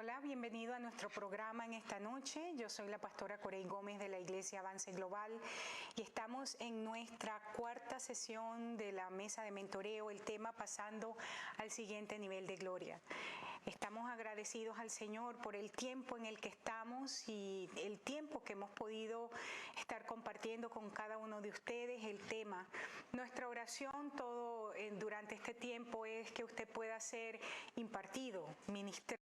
Hola, bienvenido a nuestro programa en esta noche. Yo soy la pastora Corey Gómez de la Iglesia Avance Global y estamos en nuestra cuarta sesión de la mesa de mentoreo, el tema pasando al siguiente nivel de gloria. Estamos agradecidos al Señor por el tiempo en el que estamos y el tiempo que hemos podido estar compartiendo con cada uno de ustedes el tema. Nuestra oración durante este tiempo es que usted pueda ser impartido, ministrado,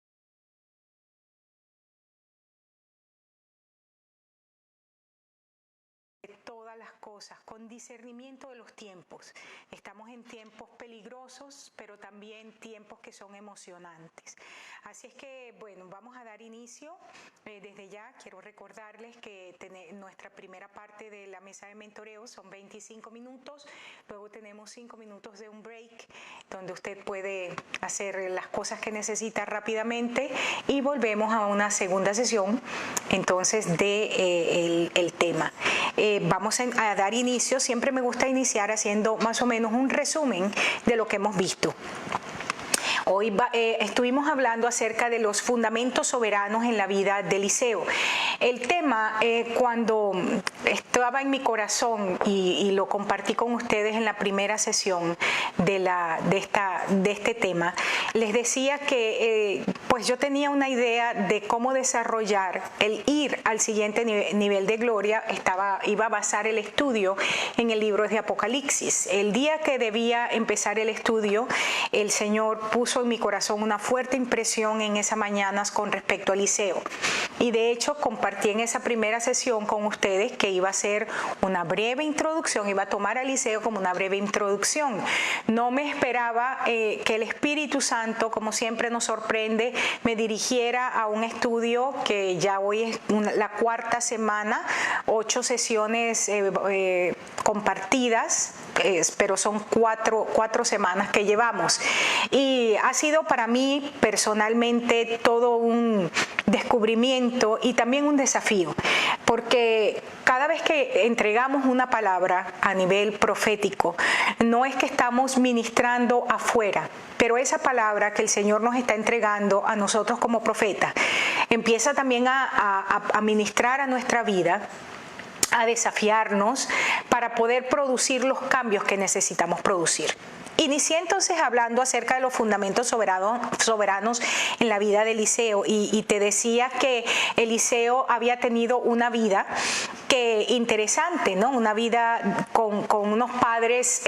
todas las cosas, con discernimiento de los tiempos. Estamos en tiempos peligrosos, pero también tiempos que son emocionantes. Así es que, bueno, vamos a dar inicio. Desde ya quiero recordarles que nuestra primera parte de la mesa de mentoreo son 25 minutos, luego tenemos 5 minutos de un break, donde usted puede hacer las cosas que necesita rápidamente y volvemos a una segunda sesión, entonces, el tema. Vamos a dar inicio. Siempre me gusta iniciar haciendo más o menos un resumen de lo que hemos visto. Hoy estuvimos hablando acerca de los fundamentos soberanos en la vida de Eliseo. El tema, cuando estaba en mi corazón y lo compartí con ustedes en la primera sesión de este tema, les decía que pues yo tenía una idea de cómo desarrollar el ir al siguiente nivel de gloria. Iba a basar el estudio en el libro de Apocalipsis. El día que debía empezar el estudio, el Señor puso en mi corazón una fuerte impresión en esas mañanas con respecto a Eliseo. Y de hecho compartí en esa primera sesión con ustedes que iba a ser una breve introducción, iba a tomar a Eliseo como una breve introducción. No me esperaba que el Espíritu Santo, como siempre nos sorprende, me dirigiera a un estudio que ya hoy es la cuarta semana, 8 sesiones compartidas, pero son cuatro semanas que llevamos. Y ha sido para mí personalmente todo un descubrimiento y también un desafío, porque cada vez que entregamos una palabra a nivel profético, no es que estamos ministrando afuera, pero esa palabra que el Señor nos está entregando a nosotros como profetas, empieza también a ministrar a nuestra vida, a desafiarnos para poder producir los cambios que necesitamos producir. Inicié entonces hablando acerca de los fundamentos soberanos en la vida de Eliseo y te decía que Eliseo había tenido una vida interesante, ¿no? Una vida con unos padres,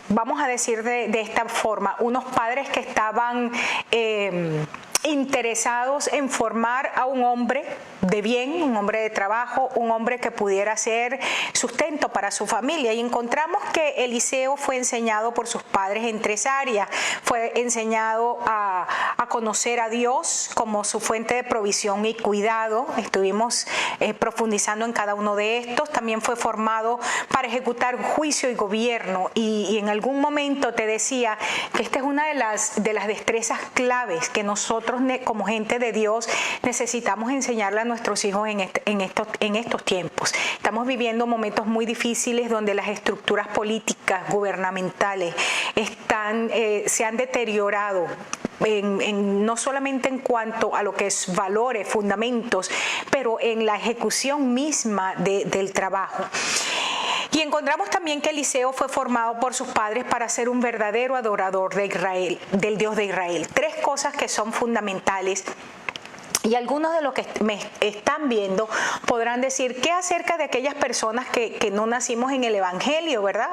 vamos a decir de esta forma, unos padres que estaban interesados en formar a un hombre de bien, un hombre de trabajo, un hombre que pudiera ser sustento para su familia. Y encontramos que Eliseo fue enseñado por sus padres en 3 áreas. Fue enseñado a conocer a Dios como su fuente de provisión y cuidado. Estuvimos profundizando en cada uno de estos. También fue formado para ejecutar juicio y gobierno. Y en algún momento te decía que esta es una de las destrezas claves que nosotros como gente de Dios necesitamos enseñarle a nuestros hijos en estos tiempos. Estamos viviendo momentos muy difíciles donde las estructuras políticas, gubernamentales se han deteriorado. No solamente en cuanto a lo que es valores, fundamentos, pero en la ejecución misma del trabajo. Y encontramos también que Eliseo fue formado por sus padres para ser un verdadero adorador de Israel, del Dios de Israel. 3 cosas que son fundamentales. Y algunos de los que me están viendo podrán decir, ¿qué acerca de aquellas personas que no nacimos en el Evangelio, verdad?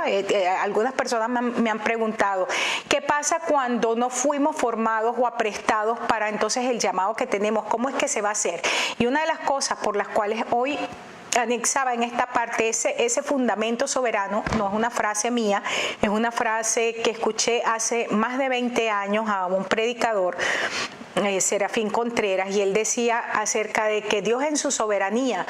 Algunas personas me han preguntado, ¿qué pasa cuando no fuimos formados o aprestados para entonces el llamado que tenemos? ¿Cómo es que se va a hacer? Y una de las cosas por las cuales hoy anexaba en esta parte ese fundamento soberano, no es una frase mía, es una frase que escuché hace más de 20 años a un predicador, Serafín Contreras, y él decía acerca de que Dios en su soberanía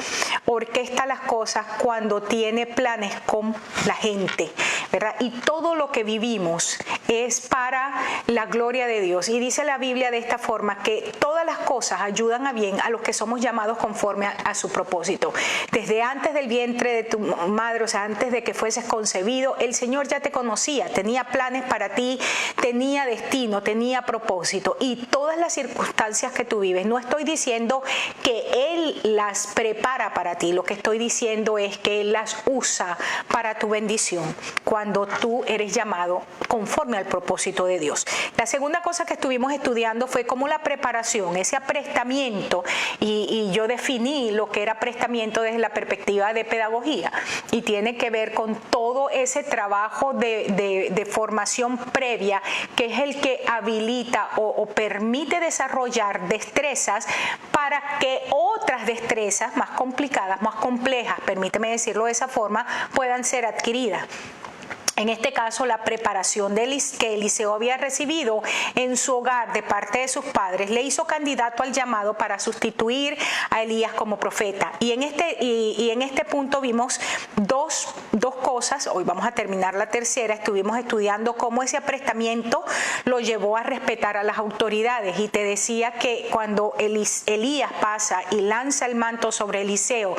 orquesta las cosas cuando tiene planes con la gente, ¿verdad? Y todo lo que vivimos es para la gloria de Dios. Y dice la Biblia de esta forma, que todas las cosas ayudan a bien a los que somos llamados conforme a su propósito. Desde antes del vientre de tu madre, o sea, antes de que fueses concebido, el Señor ya te conocía, tenía planes para ti, tenía destino, tenía propósito. Y todas las circunstancias que tú vives, no estoy diciendo que Él las prepara para ti, lo que estoy diciendo es que Él las usa para tu bendición cuando tú eres llamado conforme al propósito de Dios. La segunda cosa que estuvimos estudiando fue cómo la preparación, ese aprestamiento, y yo definí lo que era aprestamiento desde la perspectiva de pedagogía, y tiene que ver con todo ese trabajo de formación previa, que es el que habilita o permite desarrollar destrezas para que otras destrezas más complicadas, más complejas, permíteme decirlo de esa forma, puedan ser adquiridas. En este caso, la preparación que Eliseo había recibido en su hogar de parte de sus padres le hizo candidato al llamado para sustituir a Elías como profeta. Y en este punto vimos dos cosas. Hoy vamos a terminar la tercera. Estuvimos estudiando cómo ese aprestamiento lo llevó a respetar a las autoridades. Y te decía que cuando Elías pasa y lanza el manto sobre Eliseo,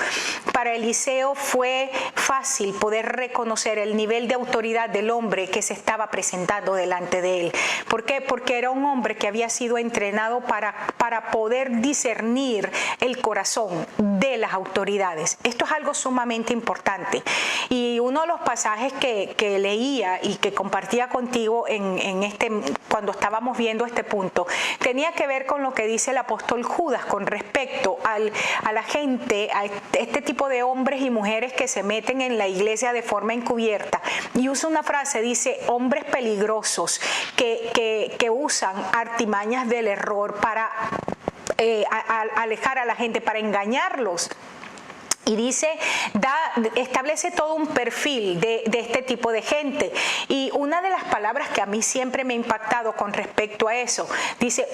para Eliseo fue fácil poder reconocer el nivel de autoridad del hombre que se estaba presentando delante de él. ¿Por qué? Porque era un hombre que había sido entrenado para poder discernir el corazón de las autoridades. Esto es algo sumamente importante. Y uno de los pasajes que leía y que compartía contigo cuando estábamos viendo este punto, tenía que ver con lo que dice el apóstol Judas con respecto a la gente, a este tipo de hombres y mujeres que se meten en la iglesia de forma encubierta. Y usa una frase, dice, hombres peligrosos que usan artimañas del error para alejar a la gente, para engañarlos. Y dice, establece todo un perfil de este tipo de gente. Y una de las palabras que a mí siempre me ha impactado con respecto a eso, dice,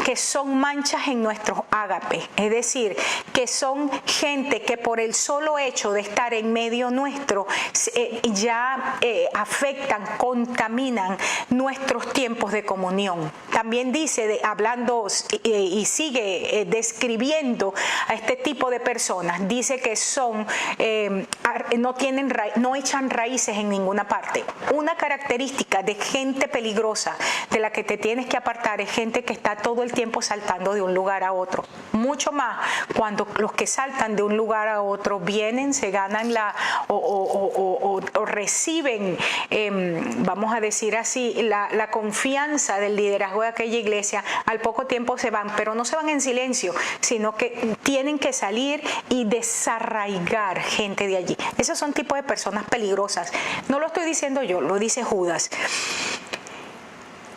que son manchas en nuestros ágapes. Es decir, que son gente que por el solo hecho de estar en medio nuestro ya afectan, contaminan nuestros tiempos de comunión. También dice, hablando y sigue describiendo a este tipo de personas, dice que son no echan raíces en ninguna parte. Una característica de gente peligrosa de la que te tienes que apartar es gente que está todo el tiempo saltando de un lugar a otro. Mucho más cuando los que saltan de un lugar a otro vienen, se ganan o reciben, vamos a decir así, la confianza del liderazgo de aquella iglesia. Al poco tiempo se van, pero no se van en silencio, sino que tienen que salir y desarraigar gente de allí. Esos son tipos de personas peligrosas. No lo estoy diciendo yo, lo dice Judas.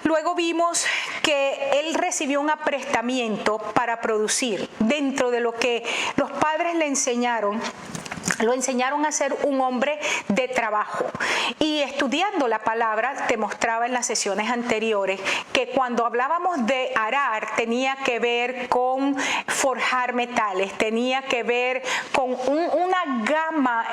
Luego vimos que él recibió un aprestamiento para producir dentro de lo que los padres le enseñaron. Lo enseñaron a ser un hombre de trabajo. Y estudiando la palabra, te mostraba en las sesiones anteriores que cuando hablábamos de arar, tenía que ver con forjar metales, tenía que ver con una gama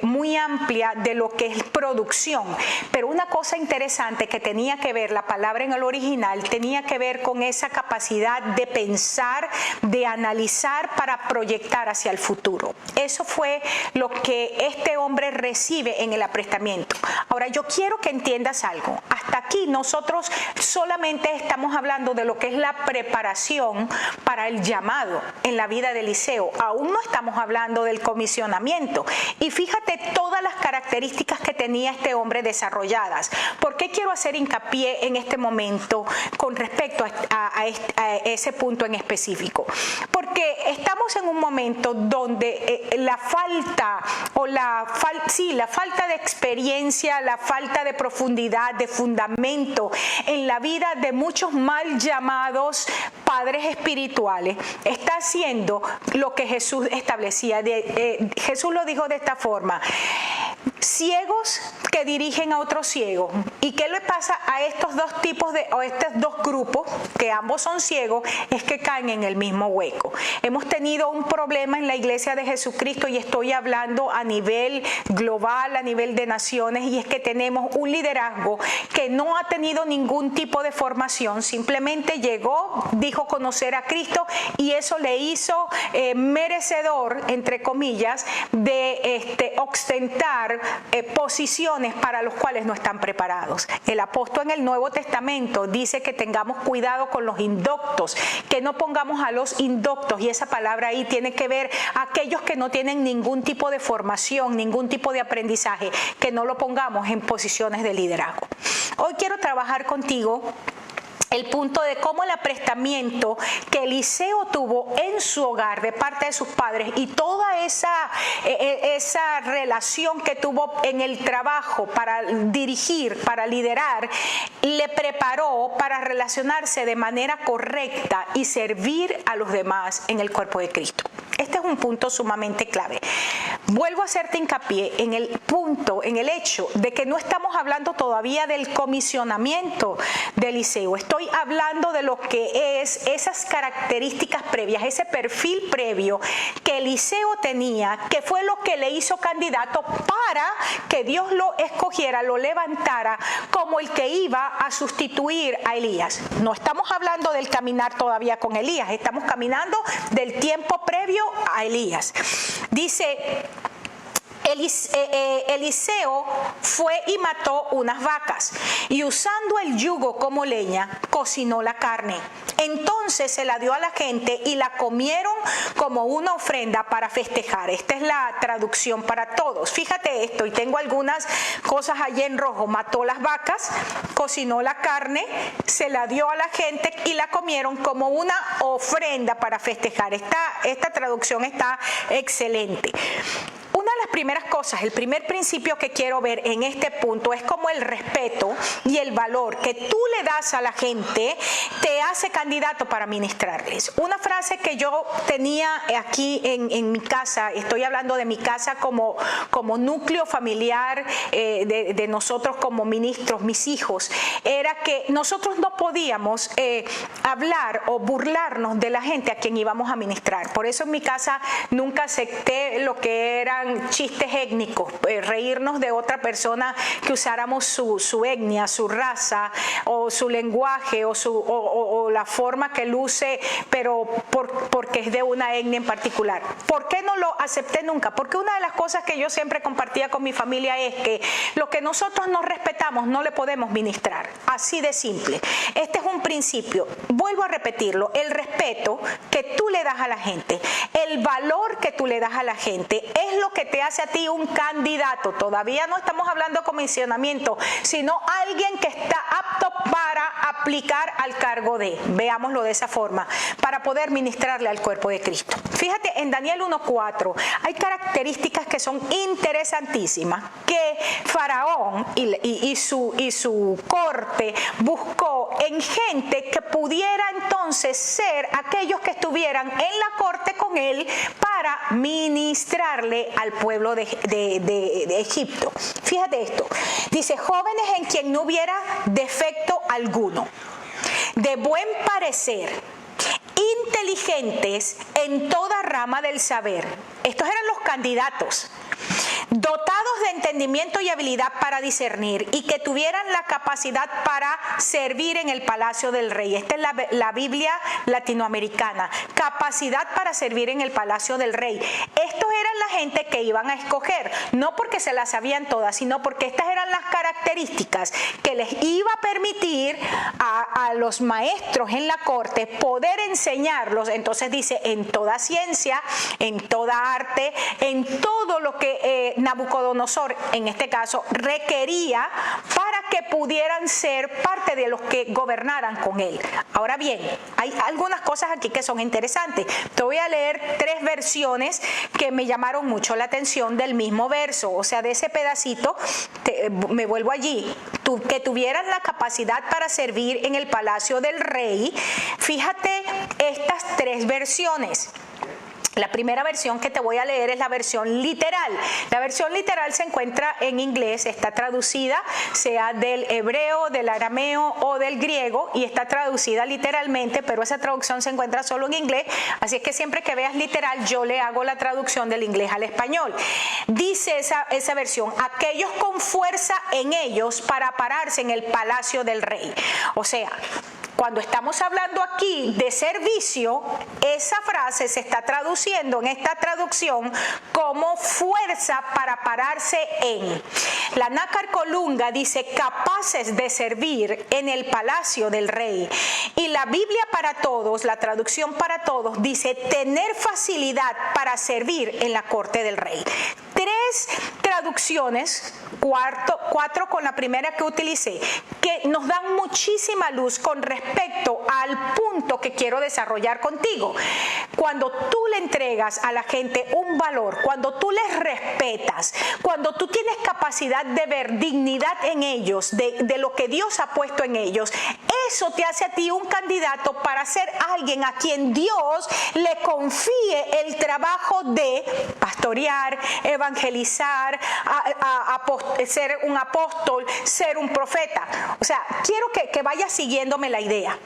muy amplia de lo que es producción. Pero una cosa interesante que tenía que ver, la palabra en el original, tenía que ver con esa capacidad de pensar, de analizar para proyectar hacia el futuro. Eso fue lo que este hombre recibe en el aprestamiento. Ahora, yo quiero que entiendas algo. Hasta aquí nosotros solamente estamos hablando de lo que es la preparación para el llamado en la vida de Eliseo. Aún no estamos hablando del comisionamiento. Y fíjate todas las características que tenía este hombre desarrolladas. ¿Por qué quiero hacer hincapié en este momento con respecto a ese punto en específico? Porque estamos en un momento donde la falta de experiencia, la falta de profundidad, de fundamento en la vida de muchos mal llamados padres espirituales está haciendo lo que Jesús establecía. Jesús lo dijo de esta forma: ciegos que que dirigen a otro ciego. ¿Y qué le pasa a estos dos tipos o estos dos grupos, que ambos son ciegos? Es que caen en el mismo hueco. Hemos tenido un problema en la Iglesia de Jesucristo, y estoy hablando a nivel global, a nivel de naciones, y es que tenemos un liderazgo que no ha tenido ningún tipo de formación, simplemente llegó, dijo conocer a Cristo, y eso le hizo merecedor, entre comillas, de ostentar posiciones para los cuales no están preparados. El apóstol en el Nuevo Testamento dice que tengamos cuidado con los indoctos, que no pongamos a los indoctos, y esa palabra ahí tiene que ver a aquellos que no tienen ningún tipo de formación, ningún tipo de aprendizaje, que no lo pongamos en posiciones de liderazgo. Hoy quiero trabajar contigo el punto de cómo el aprestamiento que Eliseo tuvo en su hogar de parte de sus padres, y toda esa relación que tuvo en el trabajo para dirigir, para liderar, le preparó para relacionarse de manera correcta y servir a los demás en el cuerpo de Cristo. Este es un punto sumamente clave. Vuelvo a hacerte hincapié en el punto, en el hecho de que no estamos hablando todavía del comisionamiento de Eliseo. Estoy hablando de lo que es esas características previas, ese perfil previo que Eliseo tenía, que fue lo que le hizo candidato para que Dios lo escogiera, lo levantara como el que iba a sustituir a Elías. No estamos hablando del caminar todavía con Elías, estamos caminando del tiempo previo a Elías. Dice: Eliseo fue y mató unas vacas, y usando el yugo como leña, cocinó la carne. Entonces se la dio a la gente y la comieron como una ofrenda para festejar. Esta es la traducción para todos. Fíjate esto, y tengo algunas cosas allí en rojo. Mató las vacas, cocinó la carne, se la dio a la gente y la comieron como una ofrenda para festejar. Esta traducción está excelente. Una de las primeras cosas, el primer principio que quiero ver en este punto es cómo el respeto y el valor que tú le das a la gente te hace candidato para ministrarles. Una frase que yo tenía aquí en mi casa, estoy hablando de mi casa como núcleo familiar de nosotros como ministros, mis hijos, era que nosotros no podíamos hablar o burlarnos de la gente a quien íbamos a ministrar. Por eso en mi casa nunca acepté lo que eran chistes étnicos, reírnos de otra persona que usáramos su etnia, su raza o su lenguaje o la forma que luce, pero porque es de una etnia en particular. ¿Por qué no lo acepté nunca? Porque una de las cosas que yo siempre compartía con mi familia es que lo que nosotros no respetamos no le podemos ministrar. Así de simple. Este es un principio. Vuelvo a repetirlo. El respeto que tú le das a la gente, el valor que tú le das a la gente, es lo que te hace a ti un candidato. Todavía no estamos hablando de comisionamiento, sino alguien que está apto para aplicar al cargo de, veámoslo de esa forma, para poder ministrarle al cuerpo de Cristo. Fíjate, en Daniel 1:4 hay características que son interesantísimas, que Faraón y su corte buscó en gente que pudiera entonces ser aquellos que estuvieran en la corte con él para ministrarle al pueblo de Egipto. Fíjate esto, dice: jóvenes en quien no hubiera defecto alguno, de buen parecer, inteligentes en toda rama del saber. Estos eran los candidatos. Dotados de entendimiento y habilidad para discernir, y que tuvieran la capacidad para servir en el palacio del rey. Esta es la Biblia latinoamericana. Capacidad para servir en el palacio del rey. Estos eran la gente que iban a escoger, no porque se las sabían todas, sino porque estas eran las características que les iba a permitir a los maestros en la corte poder enseñarlos. Entonces dice: en toda ciencia, en toda arte, en todo lo que Nabucodonosor, en este caso, requería para que pudieran ser parte de los que gobernaran con él. Ahora bien, hay algunas cosas aquí que son interesantes. Te voy a leer 3 versiones que me llamaron mucho la atención del mismo verso, o sea, de ese pedacito. Me vuelvo allí. Que tuvieran la capacidad para servir en el palacio del rey. Fíjate estas 3 versiones. La primera versión que te voy a leer es la versión literal. La versión literal se encuentra en inglés, está traducida sea del hebreo, del arameo o del griego y está traducida literalmente, pero esa traducción se encuentra solo en inglés, así es que siempre que veas literal yo le hago la traducción del inglés al español. Dice esa versión, aquellos con fuerza en ellos para pararse en el palacio del rey. O sea, cuando estamos hablando aquí de servicio, esa frase se está traduciendo en esta traducción como fuerza para pararse en. La Nácar Colunga dice capaces de servir en el palacio del rey. Y la Biblia para todos, la traducción para todos, dice tener facilidad para servir en la corte del rey. Tres traducciones, cuatro con la primera que utilicé, que nos dan muchísima luz con respecto al punto que quiero desarrollar contigo. Cuando tú le entregas a la gente un valor, cuando tú les respetas, cuando tú tienes capacidad de ver dignidad en ellos, de lo que Dios ha puesto en ellos, eso te hace a ti un candidato para ser alguien a quien Dios le confíe el trabajo de pastorear, evangelizar, ser un apóstol, ser un profeta. O sea, quiero que vayas siguiéndome la idea.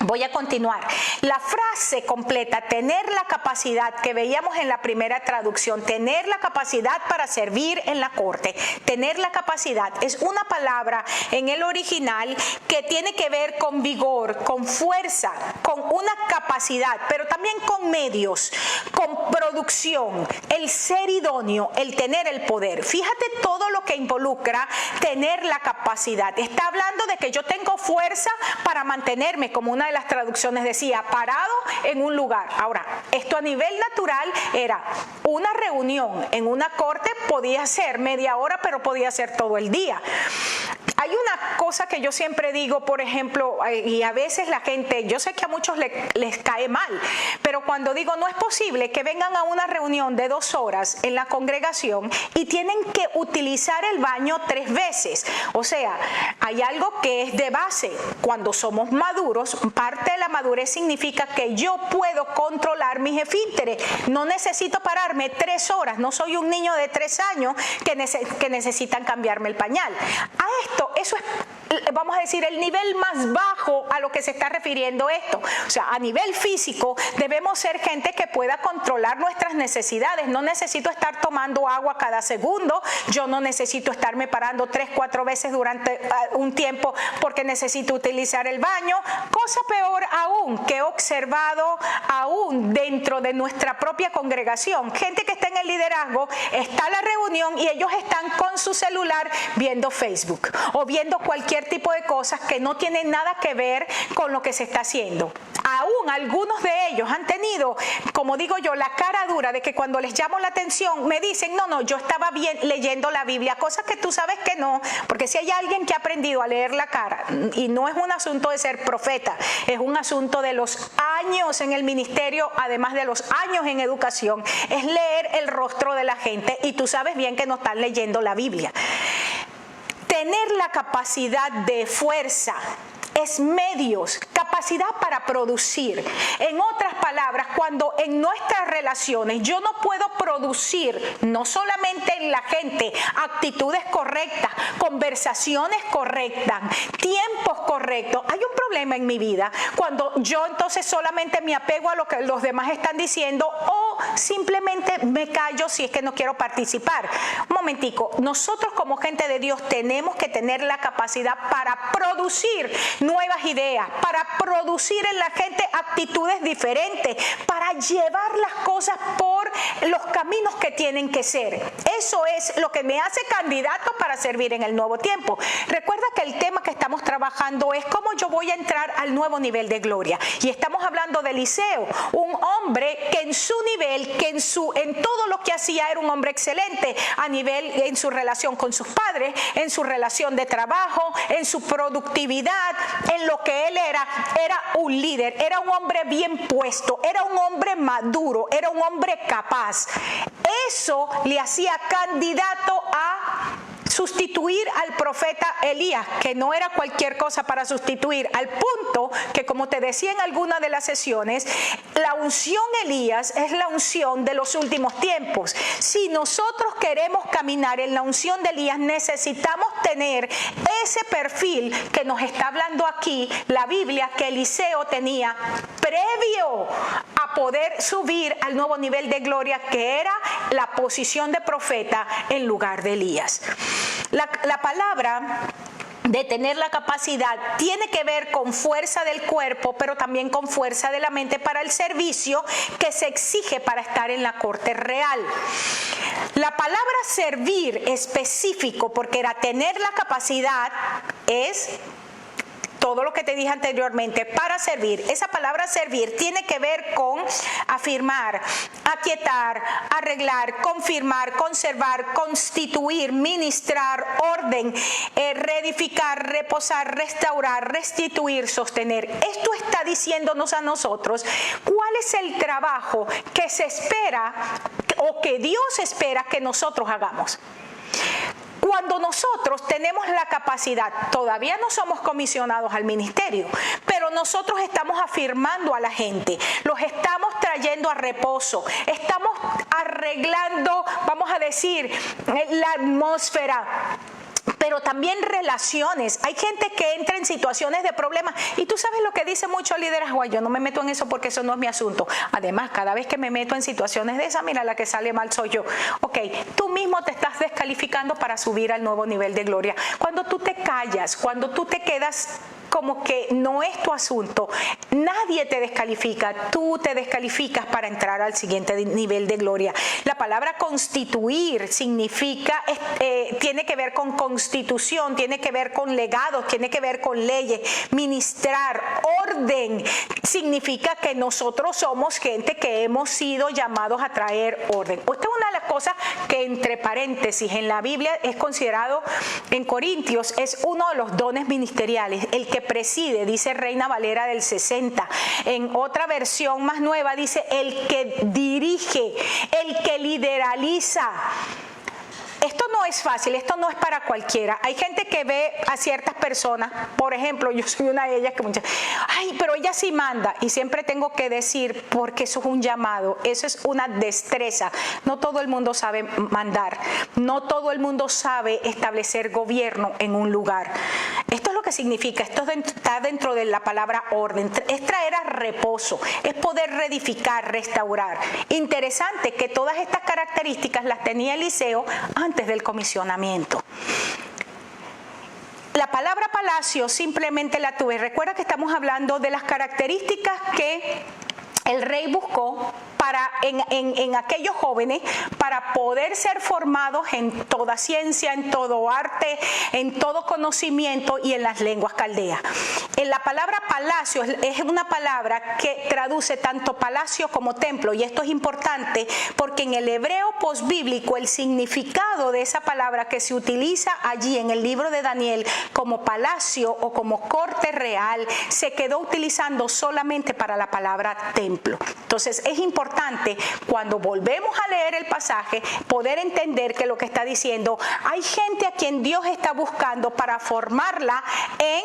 Voy a continuar. La frase completa, tener la capacidad que veíamos en la primera traducción, tener la capacidad para servir en la corte, tener la capacidad, es una palabra en el original que tiene que ver con vigor, con fuerza, con una capacidad, pero también con medios, con producción, el ser idóneo, el tener el poder. Fíjate todo lo que involucra tener la capacidad. Está hablando de que yo tengo fuerza para mantenerme, como una de las traducciones decía, parado en un lugar. Ahora, esto a nivel natural era una reunión en una corte, podía ser media hora, pero podía ser todo el día. Hay una cosa que yo siempre digo, por ejemplo, y a veces la gente, yo sé que a muchos les cae mal, pero cuando digo no es posible que vengan a una reunión de 2 horas en la congregación y tienen que utilizar el baño 3 veces. O sea, hay algo que es de base. Cuando somos maduros, parte de la madurez significa que yo puedo controlar mis esfínteres. No necesito pararme 3 horas. No soy un niño de 3 años que necesitan cambiarme el pañal. A esto, eso es, vamos a decir, el nivel más bajo a lo que se está refiriendo esto. O sea, a nivel físico debemos ser gente que pueda controlar nuestras necesidades. No necesito estar tomando agua cada segundo. Yo no necesito estarme parando 3, 4 veces durante un tiempo porque necesito utilizar el baño. Cosa peor aún que he observado aún dentro de nuestra propia congregación. Gente que está en el liderazgo, está en la reunión y ellos están con su celular viendo Facebook o viendo cualquier tipo de cosas que no tienen nada que ver con lo que se está haciendo. Aún algunos de ellos han tenido, como digo yo, la cara dura de que cuando les llamo la atención me dicen, no, yo estaba bien leyendo la Biblia, cosas que tú sabes que no, porque si hay alguien que ha aprendido a leer la cara, y no es un asunto de ser profeta, es un asunto de los años en el ministerio, además de los años en educación, es leer el rostro de la gente y tú sabes bien que no están leyendo la Biblia. Tener la capacidad de fuerza es medios, capacidad para producir. En otras palabras, cuando en nuestras relaciones yo no puedo producir, no solamente en la gente, actitudes correctas, conversaciones correctas, tiempos correctos, hay un problema en mi vida cuando yo entonces solamente me apego a lo que los demás están diciendo o simplemente me callo si es que no quiero participar. Un momentico, nosotros como gente de Dios tenemos que tener la capacidad para producir nuevas ideas, para producir en la gente actitudes diferentes, para llevar las cosas por los caminos que tienen que ser. Eso es lo que me hace candidato para servir en el nuevo tiempo. Recuerda que el tema que estamos trabajando es cómo yo voy a entrar al nuevo nivel de gloria. Y estamos hablando de Eliseo, un hombre que en su nivel, que en todo lo que hacía era un hombre excelente, a nivel en su relación con sus padres, en su relación de trabajo, en su productividad, en lo que él era un líder, era un hombre bien puesto, era un hombre maduro, era un hombre capaz. Eso le hacía candidato a sustituir al profeta Elías, que no era cualquier cosa para sustituir, al punto que, como te decía en alguna de las sesiones, la unción Elías es la unción de los últimos tiempos. Si nosotros queremos caminar en la unción de Elías, necesitamos tener ese perfil que nos está hablando aquí la Biblia, que Eliseo tenía previo a poder subir al nuevo nivel de gloria, que era la posición de profeta en lugar de Elías. La palabra de tener la capacidad tiene que ver con fuerza del cuerpo, pero también con fuerza de la mente para el servicio que se exige para estar en la corte real. La palabra servir específico, porque era tener la capacidad, es todo lo que te dije anteriormente, para servir. Esa palabra servir tiene que ver con afirmar, aquietar, arreglar, confirmar, conservar, constituir, ministrar, orden, reedificar, reposar, restaurar, restituir, sostener. Esto está diciéndonos a nosotros cuál es el trabajo que se espera o que Dios espera que nosotros hagamos. Cuando nosotros tenemos la capacidad, todavía no somos comisionados al ministerio, pero nosotros estamos afirmando a la gente, los estamos trayendo a reposo, estamos arreglando, vamos a decir, la atmósfera, pero también relaciones. Hay gente que entra en situaciones de problemas y tú sabes lo que dice mucho el liderazgo: yo no me meto en eso porque eso no es mi asunto. Además, cada vez que me meto en situaciones de esas, mira, la que sale mal soy yo. Ok, tú mismo te estás descalificando para subir al nuevo nivel de gloria. Cuando tú te callas, cuando tú te quedas como que no es tu asunto, nadie te descalifica, tú te descalificas para entrar al siguiente nivel de gloria. La palabra constituir significa, tiene que ver con constitución, tiene que ver con legados, tiene que ver con leyes. Ministrar, orden, significa que nosotros somos gente que hemos sido llamados a traer orden. Esta es una de las cosas que, entre paréntesis, en la Biblia es considerado, en Corintios, es uno de los dones ministeriales, el que preside, dice Reina Valera del 60. En otra versión más nueva dice el que dirige, el que lideraliza. Esto no es fácil, esto no es para cualquiera. Hay gente que ve a ciertas personas, por ejemplo, yo soy una de ellas que muchas, ay, pero ella sí manda, y siempre tengo que decir, porque eso es un llamado, eso es una destreza. No todo el mundo sabe mandar, no todo el mundo sabe establecer gobierno en un lugar. Esto es lo que significa, esto está dentro de la palabra orden, es traer a reposo, es poder reedificar, restaurar. Interesante que todas estas características las tenía Eliseo antes del comisionamiento. La palabra palacio simplemente la tuve. Recuerda que estamos hablando de las características que el rey buscó en aquellos jóvenes para poder ser formados en toda ciencia, en todo arte, en todo conocimiento y en las lenguas caldeas. En la palabra palacio es una palabra que traduce tanto palacio como templo, y esto es importante porque en el hebreo posbíblico el significado de esa palabra que se utiliza allí en el libro de Daniel como palacio o como corte real se quedó utilizando solamente para la palabra templo. Entonces es importante, cuando volvemos a leer el pasaje, poder entender que lo que está diciendo, hay gente a quien Dios está buscando para formarla en,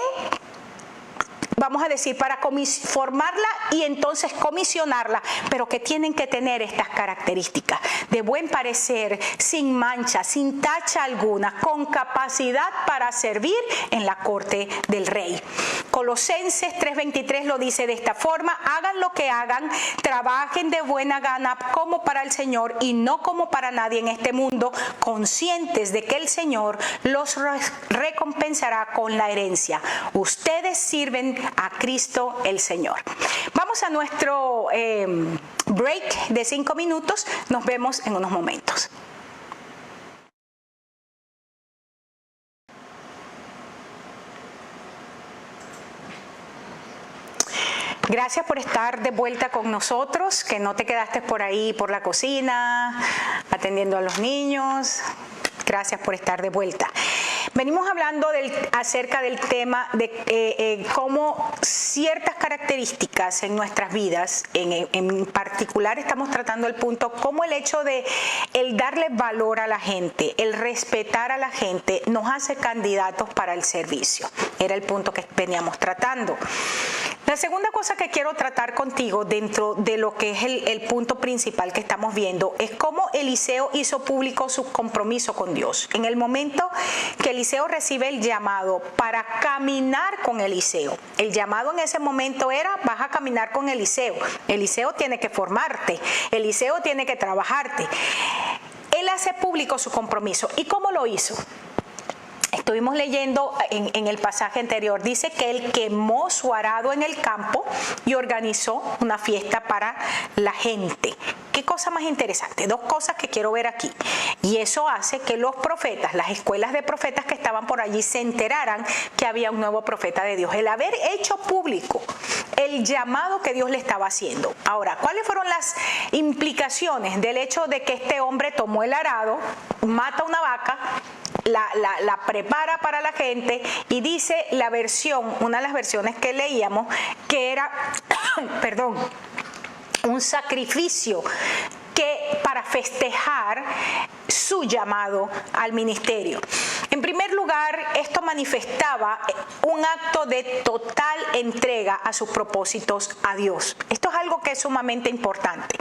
vamos a decir, para formarla y entonces comisionarla, pero que tienen que tener estas características de buen parecer, sin mancha, sin tacha alguna, con capacidad para servir en la corte del rey. Colosenses 3:23 lo dice de esta forma: hagan lo que hagan, trabajen de buena gana como para el Señor y no como para nadie en este mundo, conscientes de que el Señor los recompensará con la herencia. Ustedes sirven a Cristo el Señor. Vamos a nuestro break de 5 minutos. Nos vemos en unos momentos. Gracias por estar de vuelta con nosotros, que no te quedaste por ahí por la cocina atendiendo a los niños. Gracias por estar de vuelta. Venimos hablando acerca del tema de cómo ciertas características en nuestras vidas, en particular estamos tratando el punto, cómo el hecho de el darle valor a la gente, el respetar a la gente, nos hace candidatos para el servicio. Era el punto que veníamos tratando. La segunda cosa que quiero tratar contigo dentro de lo que es el punto principal que estamos viendo es cómo Eliseo hizo público su compromiso con Dios. En el momento que Eliseo recibe el llamado para caminar con Eliseo, el llamado en ese momento era: vas a caminar con Eliseo. Eliseo tiene que formarte, Eliseo tiene que trabajarte. Él hace público su compromiso. ¿Y cómo lo hizo? Estuvimos leyendo en el pasaje anterior, dice que él quemó su arado en el campo y organizó una fiesta para la gente. ¿Qué cosa más interesante? Dos cosas que quiero ver aquí. Y eso hace que los profetas, las escuelas de profetas que estaban por allí, se enteraran que había un nuevo profeta de Dios. El haber hecho público el llamado que Dios le estaba haciendo. Ahora, ¿cuáles fueron las implicaciones del hecho de que este hombre tomó el arado, mata una vaca, la prepara para la gente y dice la versión, una de las versiones que leíamos, que era, perdón, un sacrificio que para festejar su llamado al ministerio? En primer lugar, esto manifestaba un acto de total entrega a sus propósitos a Dios. Esto es algo que es sumamente importante.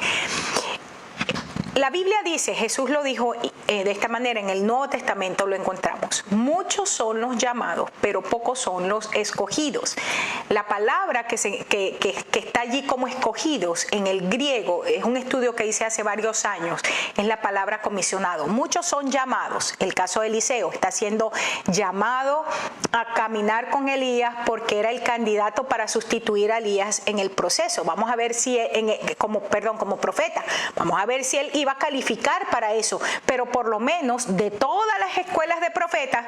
La Biblia dice, Jesús lo dijo de esta manera, en el Nuevo Testamento lo encontramos: muchos son los llamados, pero pocos son los escogidos. La palabra que está allí como escogidos en el griego, es un estudio que hice hace varios años, es la palabra comisionado. Muchos son llamados. El caso de Eliseo está siendo llamado a caminar con Elías porque era el candidato para sustituir a Elías en el proceso. Vamos a ver si, como profeta, vamos a ver si él iba a calificar para eso, pero por lo menos de todas las escuelas de profetas,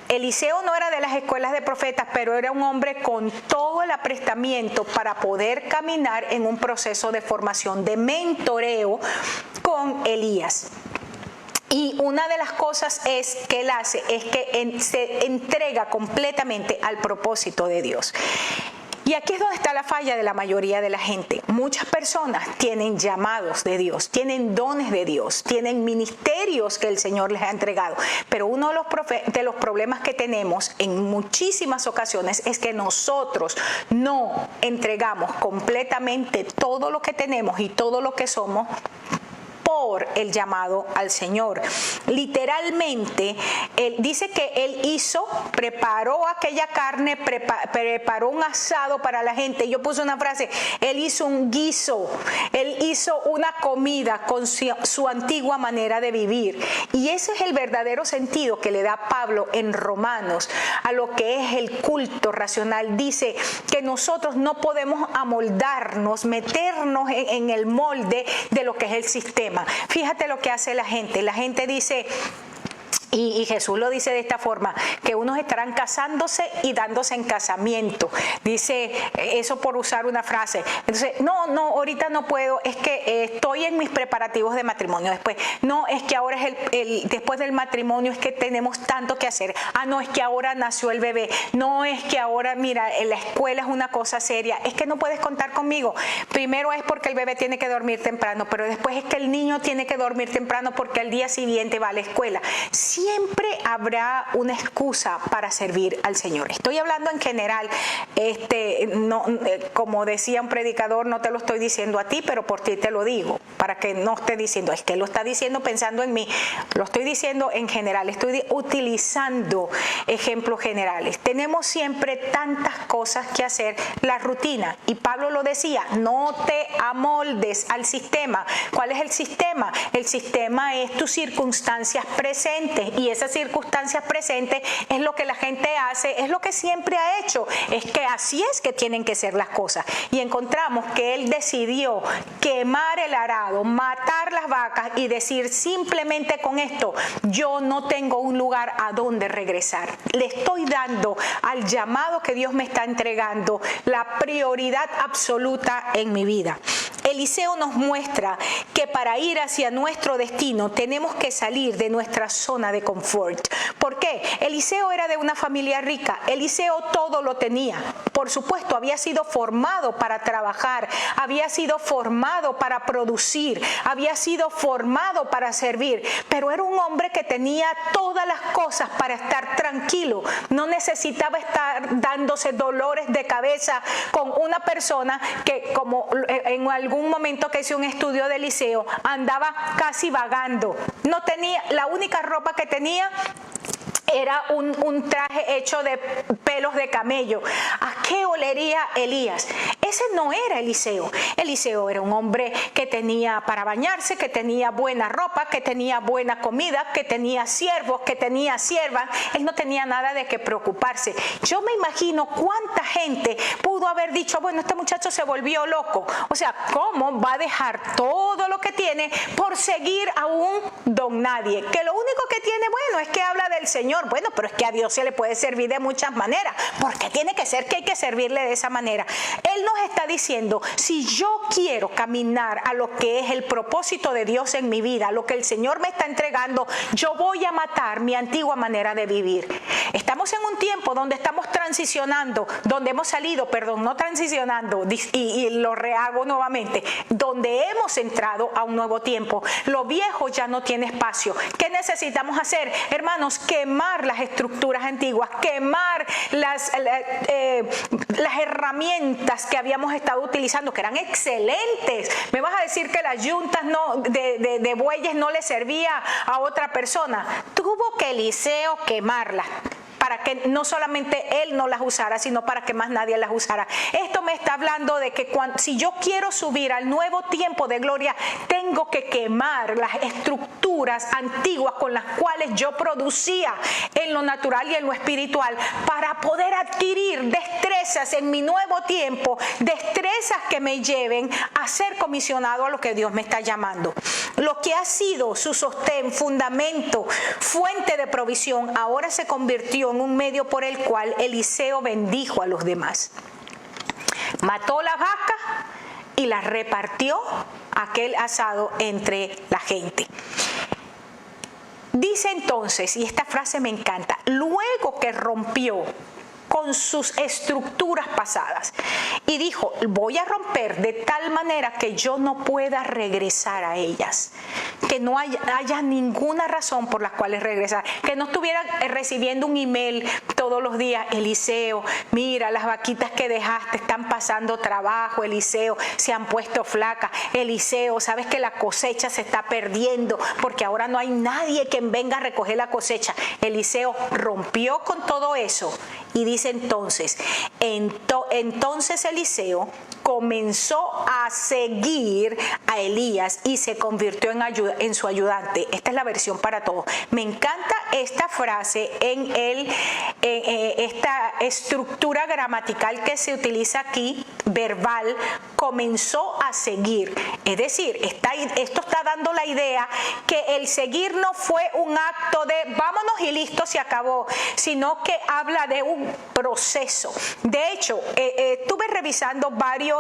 Eliseo no era de las escuelas de profetas, pero era un hombre con todo el aprestamiento para poder caminar en un proceso de formación, de mentoreo con Elías. Y una de las cosas que él hace es que se entrega completamente al propósito de Dios. Y aquí es donde está la falla de la mayoría de la gente. Muchas personas tienen llamados de Dios, tienen dones de Dios, tienen ministerios que el Señor les ha entregado. Pero uno de los problemas que tenemos en muchísimas ocasiones es que nosotros no entregamos completamente todo lo que tenemos y todo lo que somos por el llamado al Señor. Literalmente, él dice que él preparó aquella carne, preparó un asado para la gente. Yo puse una frase: él hizo un guiso, él hizo una comida con su antigua manera de vivir. Y ese es el verdadero sentido que le da Pablo en Romanos a lo que es el culto racional. Dice que nosotros no podemos amoldarnos, meternos en el molde de lo que es el sistema. Fíjate lo que hace la gente. La gente dice, y Jesús lo dice de esta forma, que unos estarán casándose y dándose en casamiento. Dice eso por usar una frase. Entonces, no, ahorita no puedo, es que estoy en mis preparativos de matrimonio. Después, no, es que ahora es después del matrimonio es que tenemos tanto que hacer. No, es que ahora nació el bebé. No, es que ahora, mira, la escuela es una cosa seria. Es que no puedes contar conmigo. Primero es porque el bebé tiene que dormir temprano, pero después es que el niño tiene que dormir temprano porque al día siguiente va a la escuela. Siempre habrá una excusa para servir al Señor. Estoy hablando en general, como decía un predicador, no te lo estoy diciendo a ti, pero por ti te lo digo, para que no esté diciendo, es que lo está diciendo pensando en mí. Lo estoy diciendo en general, estoy utilizando ejemplos generales. Tenemos siempre tantas cosas que hacer, la rutina, y Pablo lo decía, no te amoldes al sistema. ¿Cuál es el sistema? El sistema es tus circunstancias presentes. Y esas circunstancias presentes es lo que la gente hace, es lo que siempre ha hecho, es que así es que tienen que ser las cosas. Y encontramos que él decidió quemar el arado, matar las vacas y decir simplemente con esto, yo no tengo un lugar a donde regresar. Le estoy dando al llamado que Dios me está entregando la prioridad absoluta en mi vida. Eliseo nos muestra que para ir hacia nuestro destino tenemos que salir de nuestra zona de confort. ¿Por qué? Eliseo era de una familia rica. Eliseo todo lo tenía. Por supuesto, había sido formado para trabajar, había sido formado para producir, había sido formado para servir, pero era un hombre que tenía todas las cosas para estar tranquilo. No necesitaba estar dándose dolores de cabeza con una persona que, como en algún momento que hice un estudio de Eliseo, andaba casi vagando. No tenía, la única ropa que tenía era un traje hecho de pelos de camello. ¿A qué olería Elías? Ese no era Eliseo. Eliseo era un hombre que tenía para bañarse, que tenía buena ropa, que tenía buena comida, que tenía siervos, que tenía siervas. Él no tenía nada de qué preocuparse. Yo me imagino cuánta gente pudo haber dicho, bueno, este muchacho se volvió loco. O sea, ¿cómo va a dejar todo lo que tiene por seguir a un don nadie? Que lo único que tiene, bueno, es que habla del Señor. Bueno, pero es que a Dios se le puede servir de muchas maneras. ¿Por qué tiene que ser que hay que servirle de esa manera? Él nos está diciendo, si yo quiero caminar a lo que es el propósito de Dios en mi vida, lo que el Señor me está entregando, yo voy a matar mi antigua manera de vivir. Estamos en un tiempo donde estamos transicionando, donde hemos salido, perdón, no transicionando, y lo rehago nuevamente, donde hemos entrado a un nuevo tiempo. Lo viejo ya no tiene espacio. ¿Qué necesitamos hacer? Hermanos, quemar las estructuras antiguas, quemar las herramientas que habíamos estado utilizando, que eran excelentes. Me vas a decir que las yuntas de bueyes no le servía a otra persona. Tuvo que Eliseo quemarlas, para que no solamente él no las usara, sino para que más nadie las usara. Esto me está hablando de que si yo quiero subir al nuevo tiempo de gloria, tengo que quemar las estructuras antiguas con las cuales yo producía en lo natural y en lo espiritual, para poder adquirir destrezas en mi nuevo tiempo, destrezas que me lleven a ser comisionado a lo que Dios me está llamando. Lo que ha sido su sostén, fundamento, fuente de provisión, ahora se convirtió en un medio por el cual Eliseo bendijo a los demás. Mató las vacas y las repartió aquel asado entre la gente. Dice entonces, y esta frase me encanta, luego que rompió con sus estructuras pasadas y dijo, voy a romper de tal manera que yo no pueda regresar a ellas, que no haya ninguna razón por las cuales regresar, que no estuviera recibiendo un email todos los días, Eliseo, mira, las vaquitas que dejaste están pasando trabajo, Eliseo, se han puesto flacas, Eliseo, sabes que la cosecha se está perdiendo porque ahora no hay nadie que venga a recoger la cosecha. Eliseo rompió con todo eso y dice entonces Eliseo comenzó a seguir a Elías y se convirtió en su ayudante. Esta es la versión para todos. Me encanta esta frase en esta estructura gramatical que se utiliza aquí, verbal, comenzó a seguir. Es decir, esto está dando la idea que el seguir no fue un acto de vámonos y listo, se acabó, sino que habla de un proceso. De hecho, estuve revisando varias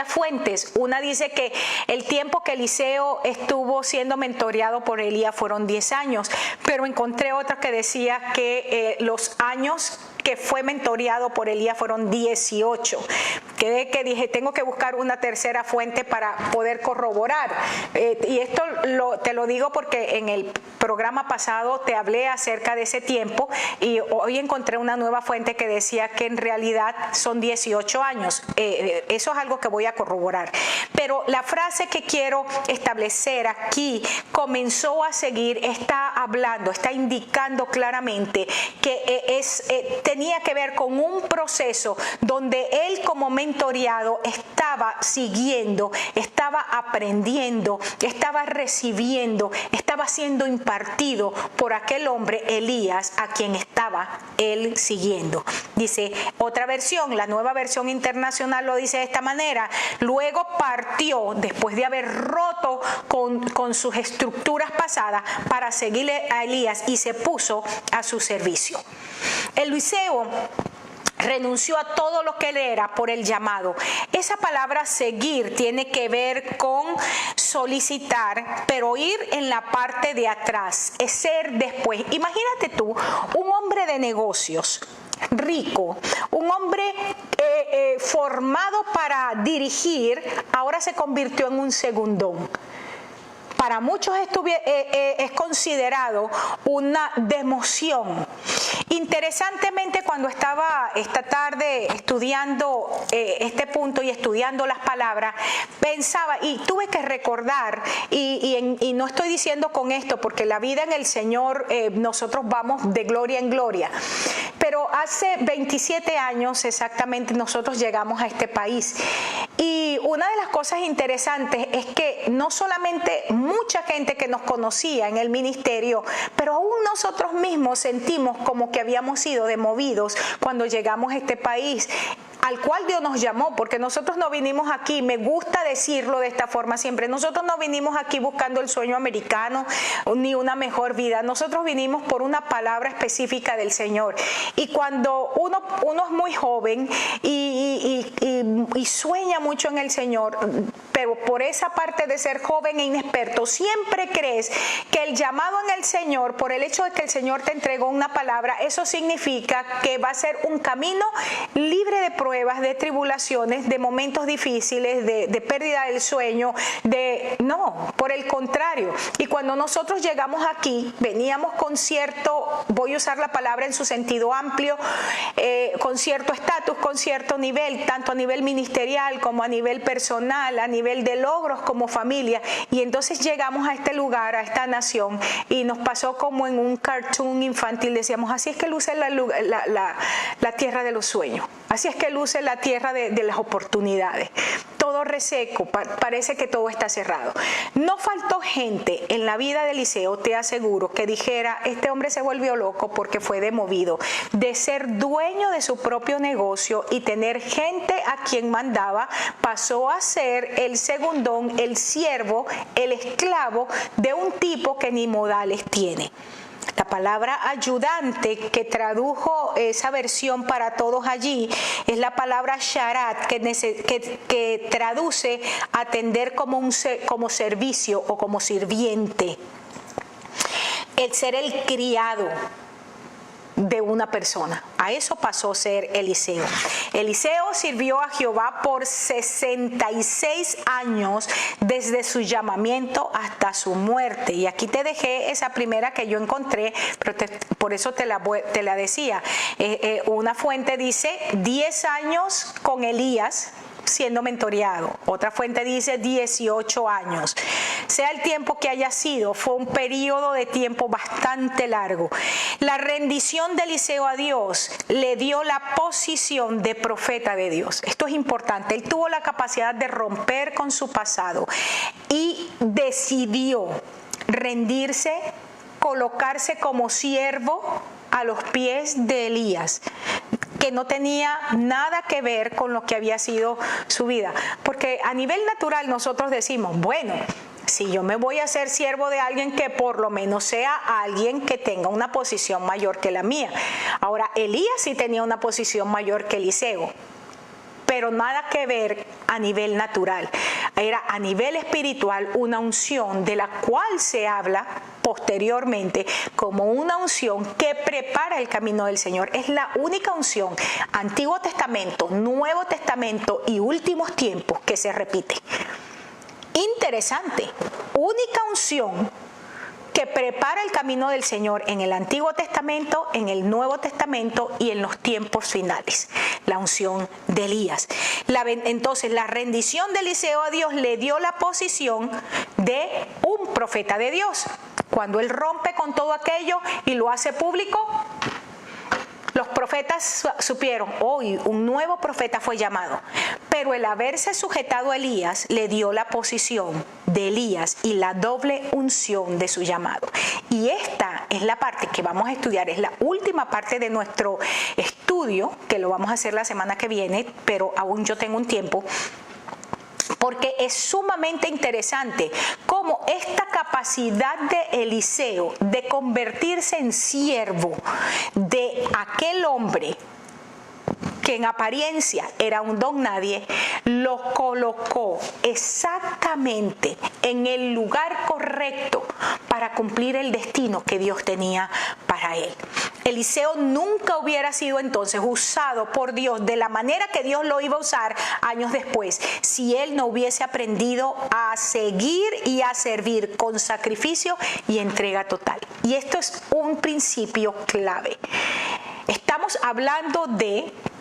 fuentes. Una dice que el tiempo que Eliseo estuvo siendo mentoreado por Elías fueron 10 años, pero encontré otra que decía que los años que fue mentoreado por Elías fueron 18. Quedé que dije, tengo que buscar una tercera fuente para poder corroborar. Y esto te lo digo porque en el programa pasado te hablé acerca de ese tiempo y hoy encontré una nueva fuente que decía que en realidad son 18 años. Eso es algo que voy a corroborar. Pero la frase que quiero establecer aquí, comenzó a seguir, está indicando claramente que tenía que ver con un proceso donde él como mentoreado estaba siguiendo, estaba aprendiendo, estaba recibiendo, estaba siendo impartido por aquel hombre Elías a quien estaba él siguiendo. Dice otra versión, la Nueva Versión Internacional lo dice de esta manera: luego partió después de haber roto con sus estructuras pasadas para seguirle a Elías y se puso a su servicio. Eliseo renunció a todo lo que él era por el llamado. Esa palabra seguir tiene que ver con solicitar, pero ir en la parte de atrás, es ser después. Imagínate tú, un hombre de negocios, rico, un hombre formado para dirigir, ahora se convirtió en un segundón. Para muchos es considerado una democión. Interesantemente, cuando estaba esta tarde estudiando este punto y estudiando las palabras, pensaba y tuve que recordar, y no estoy diciendo con esto porque la vida en el Señor, nosotros vamos de gloria en gloria, pero hace 27 años exactamente nosotros llegamos a este país. Y una de las cosas interesantes es que no solamente mucha gente que nos conocía en el ministerio, pero aún nosotros mismos sentimos como que habíamos sido demovidos cuando llegamos a este país al cual Dios nos llamó, porque nosotros no vinimos aquí, me gusta decirlo de esta forma siempre, nosotros no vinimos aquí buscando el sueño americano ni una mejor vida, nosotros vinimos por una palabra específica del Señor. Y cuando uno es muy joven y sueña mucho en el Señor, pero por esa parte de ser joven e inexperto, siempre crees que el llamado en el Señor, por el hecho de que el Señor te entregó una palabra, eso significa que va a ser un camino libre de pruebas, de tribulaciones, de momentos difíciles, de pérdida del sueño, no, por el contrario. Y cuando nosotros llegamos aquí, veníamos con cierto, voy a usar la palabra en su sentido amplio, con cierto estatus, con cierto nivel, tanto a nivel ministerial como a nivel personal, a nivel de logros como familia. Y entonces llegamos a este lugar, a esta nación, y nos pasó como en un cartoon infantil, decíamos, así es que luce la tierra de los sueños. Así es que luce la tierra de las oportunidades. Todo reseco, parece que todo está cerrado. No faltó gente en la vida de Eliseo, te aseguro, que dijera, este hombre se volvió loco porque fue demovido de ser dueño de su propio negocio y tener gente a quien mandaba, pasó a ser el segundón, el siervo, el esclavo de un tipo que ni modales tiene. La palabra ayudante que tradujo esa versión para todos allí es la palabra sharat, que traduce atender como servicio o como sirviente. El ser el criado de una persona. A eso pasó a ser Eliseo. Eliseo sirvió a Jehová por 66 años desde su llamamiento hasta su muerte. Y aquí te dejé esa primera que yo encontré, pero por eso te la decía. Una fuente dice 10 años con Elías siendo mentoreado. Otra fuente dice 18 años. Sea el tiempo que haya sido, fue un periodo de tiempo bastante largo. La rendición de Eliseo a Dios le dio la posición de profeta de Dios. Esto es importante. Él tuvo la capacidad de romper con su pasado y decidió rendirse, colocarse como siervo a los pies de Elías, que no tenía nada que ver con lo que había sido su vida. Porque a nivel natural nosotros decimos, bueno, si yo me voy a hacer siervo de alguien, que por lo menos sea alguien que tenga una posición mayor que la mía. Ahora, Elías sí tenía una posición mayor que Eliseo, pero nada que ver a nivel natural. Era a nivel espiritual una unción de la cual se habla posteriormente como una unción que prepara el camino del Señor. Es la única unción, Antiguo Testamento, Nuevo Testamento y últimos tiempos, que se repite. Interesante, única unción que prepara el camino del Señor en el Antiguo Testamento, en el Nuevo Testamento y en los tiempos finales. La unción de Elías. Entonces, la rendición de Eliseo a Dios le dio la posición de un profeta de Dios. Cuando él rompe con todo aquello y lo hace público, los profetas supieron, hoy un nuevo profeta fue llamado. Pero el haberse sujetado a Elías le dio la posición de Elías y la doble unción de su llamado. Y esta es la parte que vamos a estudiar, es la última parte de nuestro estudio, que lo vamos a hacer la semana que viene, pero aún yo tengo un tiempo, porque es sumamente interesante cómo esta capacidad de Eliseo de convertirse en siervo de aquel hombre que en apariencia era un don nadie, lo colocó exactamente en el lugar correcto para cumplir el destino que Dios tenía para él. Eliseo nunca hubiera sido entonces usado por Dios de la manera que Dios lo iba a usar años después, si él no hubiese aprendido a seguir y a servir con sacrificio y entrega total. Y esto es un principio clave. Estamos hablando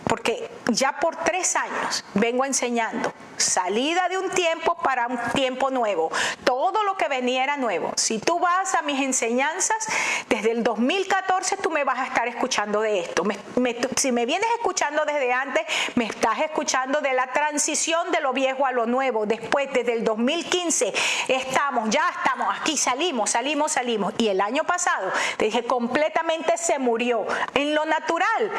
porque ya por 3 años vengo enseñando salida de un tiempo para un tiempo nuevo. Todo lo que venía era nuevo. Si tú vas a mis enseñanzas, desde el 2014 tú me vas a estar escuchando de esto. Si me vienes escuchando desde antes, me estás escuchando de la transición de lo viejo a lo nuevo. Después, desde el 2015, ya estamos aquí, salimos. Y el año pasado, te dije, completamente se murió. En lo natural,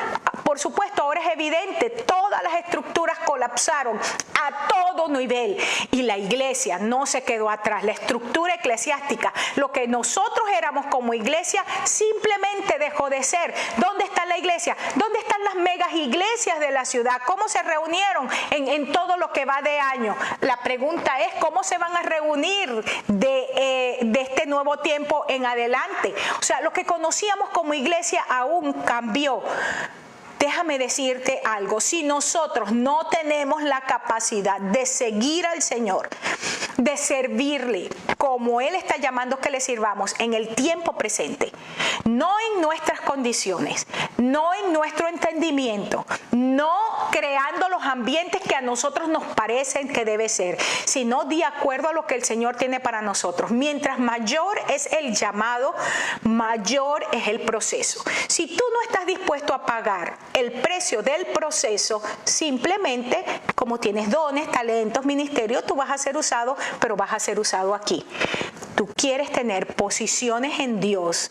por supuesto, ahora es evidente, todas las estructuras colapsaron a todo nivel y la iglesia no se quedó atrás. La estructura eclesiástica, lo que nosotros éramos como iglesia, simplemente dejó de ser. ¿Dónde está la iglesia? ¿Dónde están las megas iglesias de la ciudad? ¿Cómo se reunieron en todo lo que va de año? La pregunta es, ¿cómo se van a reunir de este nuevo tiempo en adelante? O sea, lo que conocíamos como iglesia aún cambió. Déjame decirte algo, si nosotros no tenemos la capacidad de seguir al Señor, de servirle como Él está llamando que le sirvamos en el tiempo presente, no en nuestras condiciones, no en nuestro entendimiento, no creando los ambientes que a nosotros nos parecen que debe ser, sino de acuerdo a lo que el Señor tiene para nosotros. Mientras mayor es el llamado, mayor es el proceso. Si tú no estás dispuesto a pagar el precio del proceso, simplemente como tienes dones, talentos, ministerios, tú vas a ser usado, pero vas a ser usado aquí. Tú quieres tener posiciones en Dios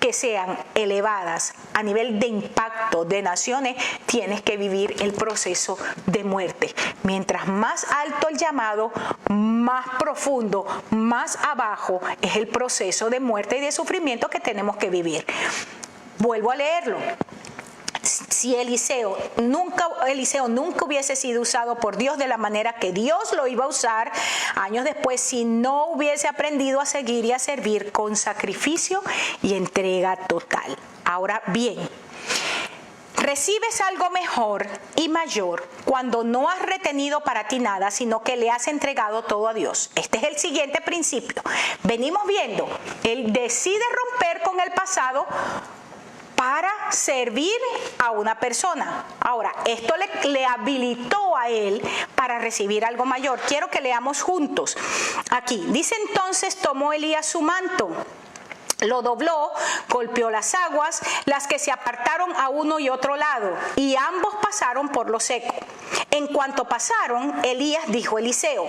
que sean elevadas a nivel de impacto de naciones, tienes que vivir el proceso de muerte. Mientras más alto el llamado, más profundo, más abajo es el proceso de muerte y de sufrimiento que tenemos que vivir. Vuelvo a leerlo. Si Eliseo nunca hubiese sido usado por Dios de la manera que Dios lo iba a usar años después, si no hubiese aprendido a seguir y a servir con sacrificio y entrega total. Ahora bien, recibes algo mejor y mayor cuando no has retenido para ti nada, sino que le has entregado todo a Dios. Este es el siguiente principio. Venimos viendo, él decide romper con el pasado para servir a una persona. Ahora, esto le habilitó a él para recibir algo mayor. Quiero que leamos juntos. Aquí dice: entonces tomó Elías su manto, lo dobló, golpeó las aguas, las que se apartaron a uno y otro lado, y ambos pasaron por lo seco. En cuanto pasaron, Elías dijo a Eliseo: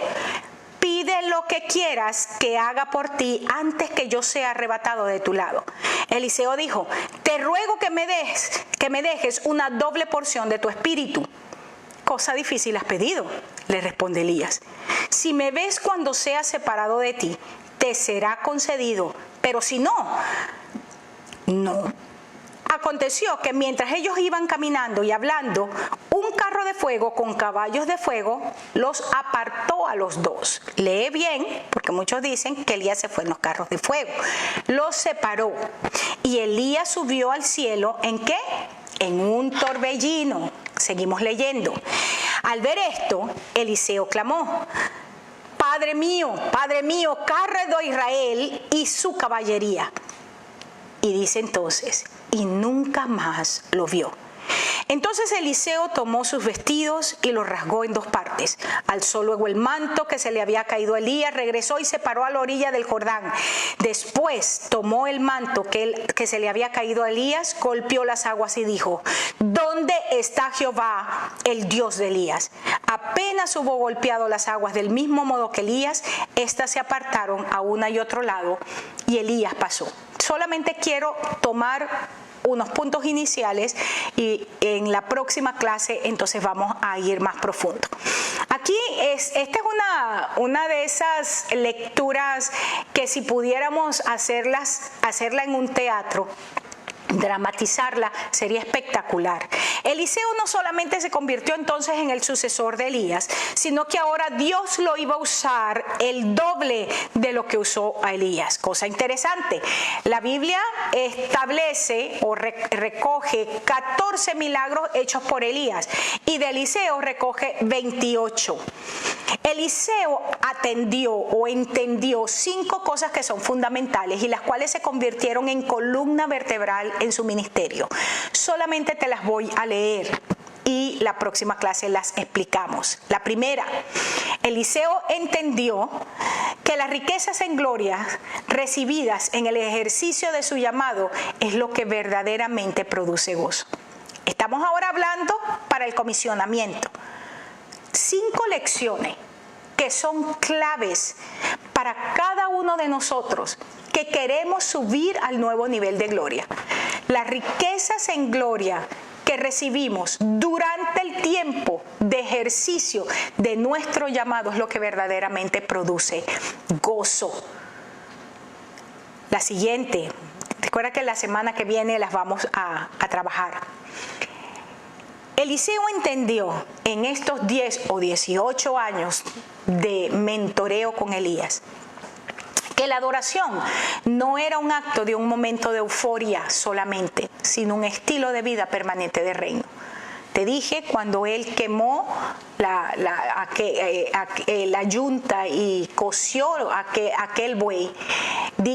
pide lo que quieras que haga por ti antes que yo sea arrebatado de tu lado. Eliseo dijo: te ruego que me dejes una doble porción de tu espíritu. Cosa difícil has pedido, le responde Elías. Si me ves cuando sea separado de ti, te será concedido, pero si no, no. Aconteció que mientras ellos iban caminando y hablando, un carro de fuego con caballos de fuego los apartó a los dos. Lee bien, porque muchos dicen que Elías se fue en los carros de fuego. Los separó. Y Elías subió al cielo, ¿en qué? En un torbellino. Seguimos leyendo. Al ver esto, Eliseo clamó: Padre mío, carro de Israel y su caballería. Y dice entonces: y nunca más lo vio. Entonces Eliseo tomó sus vestidos y los rasgó en 2 partes. Alzó luego el manto que se le había caído a Elías, regresó y se paró a la orilla del Jordán. Después tomó el manto que se le había caído a Elías, golpeó las aguas y dijo: ¿dónde está Jehová, el Dios de Elías? Apenas hubo golpeado las aguas del mismo modo que Elías, éstas se apartaron a una y otro lado, y Elías pasó. Solamente quiero tomar unos puntos iniciales y en la próxima clase entonces vamos a ir más profundo. Aquí esta es una de esas lecturas que si pudiéramos hacerla en un teatro, dramatizarla sería espectacular. Eliseo no solamente se convirtió entonces en el sucesor de Elías, sino que ahora Dios lo iba a usar el doble de lo que usó a Elías. Cosa interesante, la Biblia establece o recoge 14 milagros hechos por Elías y de Eliseo recoge 28. Eliseo atendió o entendió 5 cosas que son fundamentales y las cuales se convirtieron en columna vertebral en su ministerio. Solamente te las voy a leer y la próxima clase las explicamos. La primera, Eliseo entendió que las riquezas en gloria recibidas en el ejercicio de su llamado es lo que verdaderamente produce gozo. Estamos ahora hablando para el comisionamiento. 5 lecciones que son claves para cada uno de nosotros que queremos subir al nuevo nivel de gloria. Las riquezas en gloria que recibimos durante el tiempo de ejercicio de nuestro llamado es lo que verdaderamente produce gozo. La siguiente, recuerda que la semana que viene las vamos a trabajar. Eliseo entendió en estos 10 o 18 años de mentoreo con Elías que la adoración no era un acto de un momento de euforia solamente, sino un estilo de vida permanente de reino. Te dije cuando él quemó la yunta y coció aquel buey,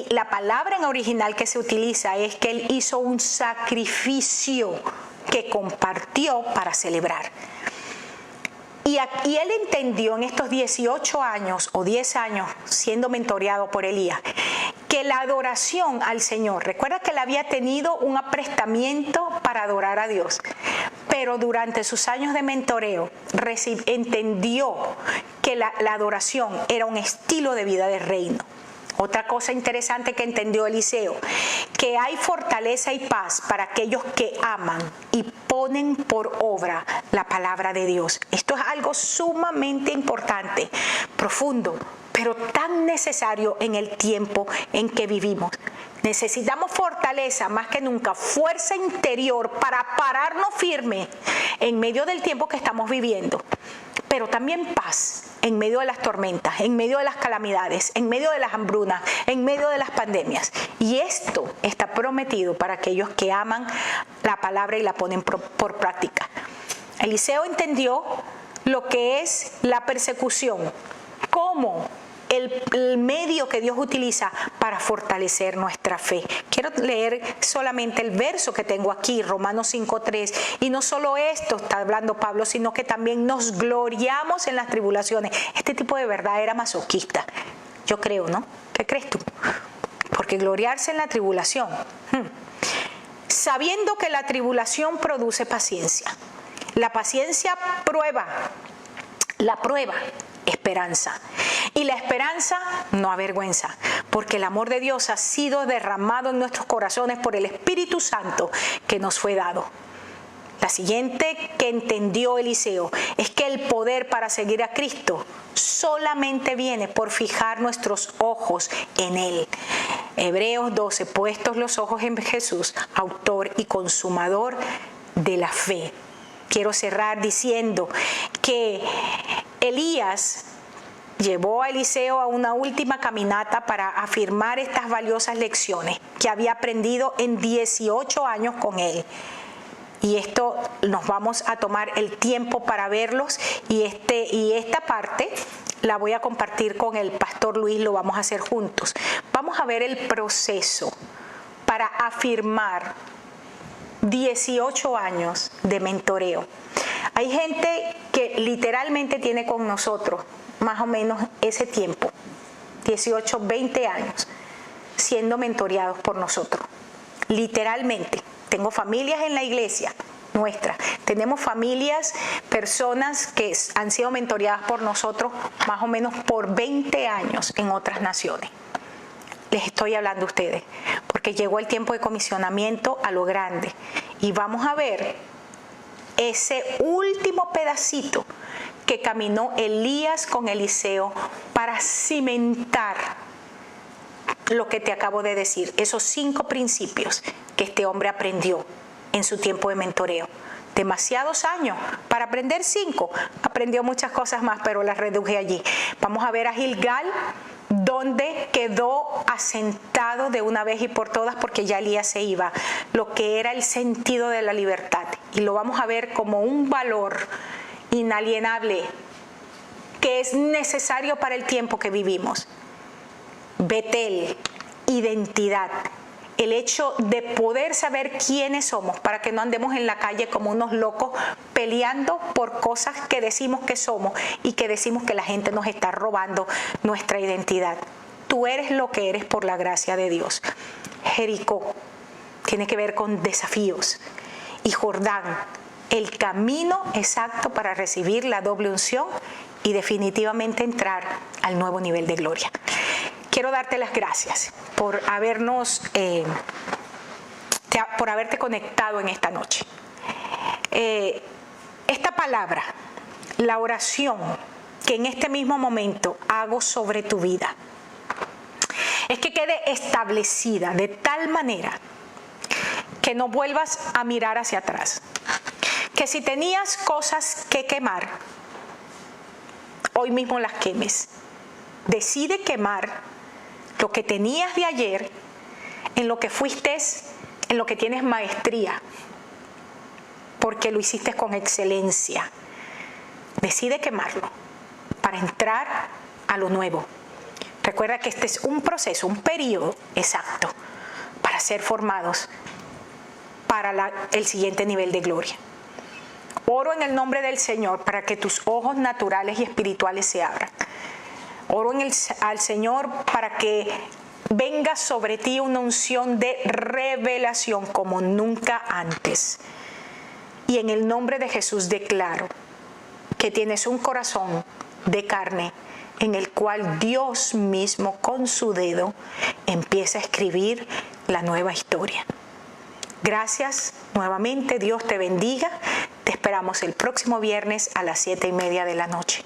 la palabra en original que se utiliza es que él hizo un sacrificio que compartió para celebrar. Y él entendió en estos 18 años o 10 años siendo mentoreado por Elías que la adoración al Señor, recuerda que él había tenido un aprestamiento para adorar a Dios, pero durante sus años de mentoreo entendió que la adoración era un estilo de vida de reino. Otra cosa interesante que entendió Eliseo, que hay fortaleza y paz para aquellos que aman y ponen por obra la palabra de Dios. Esto es algo sumamente importante, profundo, pero tan necesario en el tiempo en que vivimos. Necesitamos fortaleza más que nunca, fuerza interior para pararnos firme en medio del tiempo que estamos viviendo. Pero también paz en medio de las tormentas, en medio de las calamidades, en medio de las hambrunas, en medio de las pandemias. Y esto está prometido para aquellos que aman la palabra y la ponen por práctica. Eliseo entendió lo que es la persecución, como el medio que Dios utiliza para fortalecer nuestra fe. Quiero leer solamente el verso que tengo aquí, Romanos 5:3, y no solo esto está hablando Pablo, sino que también nos gloriamos en las tribulaciones. Este tipo de verdad era masoquista, yo creo, ¿no? ¿Qué crees tú? Porque gloriarse en la tribulación, sabiendo que la tribulación produce paciencia, la paciencia prueba, la prueba esperanza. Y la esperanza no avergüenza, porque el amor de Dios ha sido derramado en nuestros corazones por el Espíritu Santo que nos fue dado. La siguiente que entendió Eliseo es que el poder para seguir a Cristo solamente viene por fijar nuestros ojos en Él. Hebreos 12, puestos los ojos en Jesús, autor y consumador de la fe. Quiero cerrar diciendo que Elías llevó a Eliseo a una última caminata para afirmar estas valiosas lecciones que había aprendido en 18 años con él. Y esto nos vamos a tomar el tiempo para verlos y esta parte la voy a compartir con el pastor Luis, lo vamos a hacer juntos. Vamos a ver el proceso para afirmar 18 años de mentoreo. Hay gente que literalmente tiene con nosotros más o menos ese tiempo, 18, 20 años, siendo mentoreados por nosotros. Literalmente. Tengo familias en la iglesia nuestra, tenemos familias, personas que han sido mentoreadas por nosotros más o menos por 20 años en otras naciones. Les estoy hablando a ustedes, porque llegó el tiempo de comisionamiento a lo grande. Y vamos a ver ese último pedacito que caminó Elías con Eliseo para cimentar lo que te acabo de decir, esos 5 principios que este hombre aprendió en su tiempo de mentoreo. Demasiados años para aprender 5. Aprendió muchas cosas más, pero las reduje allí. Vamos a ver a Gilgal, donde quedó asentado de una vez y por todas, porque ya Elías se iba, lo que era el sentido de la libertad. Y lo vamos a ver como un valor inalienable que es necesario para el tiempo que vivimos. Betel, identidad. El hecho de poder saber quiénes somos para que no andemos en la calle como unos locos peleando por cosas que decimos que somos y que decimos que la gente nos está robando nuestra identidad. Tú eres lo que eres por la gracia de Dios. Jericó tiene que ver con desafíos. Y Jordán, el camino exacto para recibir la doble unción y definitivamente entrar al nuevo nivel de gloria. Quiero darte las gracias por por haberte conectado en esta noche. Esta palabra, la oración que en este mismo momento hago sobre tu vida, es que quede establecida de tal manera que no vuelvas a mirar hacia atrás. Que si tenías cosas que quemar, hoy mismo las quemes. Decide quemar lo que tenías de ayer, en lo que fuiste, en lo que tienes maestría, porque lo hiciste con excelencia. Decide quemarlo para entrar a lo nuevo. Recuerda que este es un proceso, un periodo exacto para ser formados para el siguiente nivel de gloria. Oro en el nombre del Señor para que tus ojos naturales y espirituales se abran. Oro al Señor para que venga sobre ti una unción de revelación como nunca antes. Y en el nombre de Jesús declaro que tienes un corazón de carne en el cual Dios mismo con su dedo empieza a escribir la nueva historia. Gracias nuevamente, Dios te bendiga. Te esperamos el próximo viernes a las 7:30 de la noche.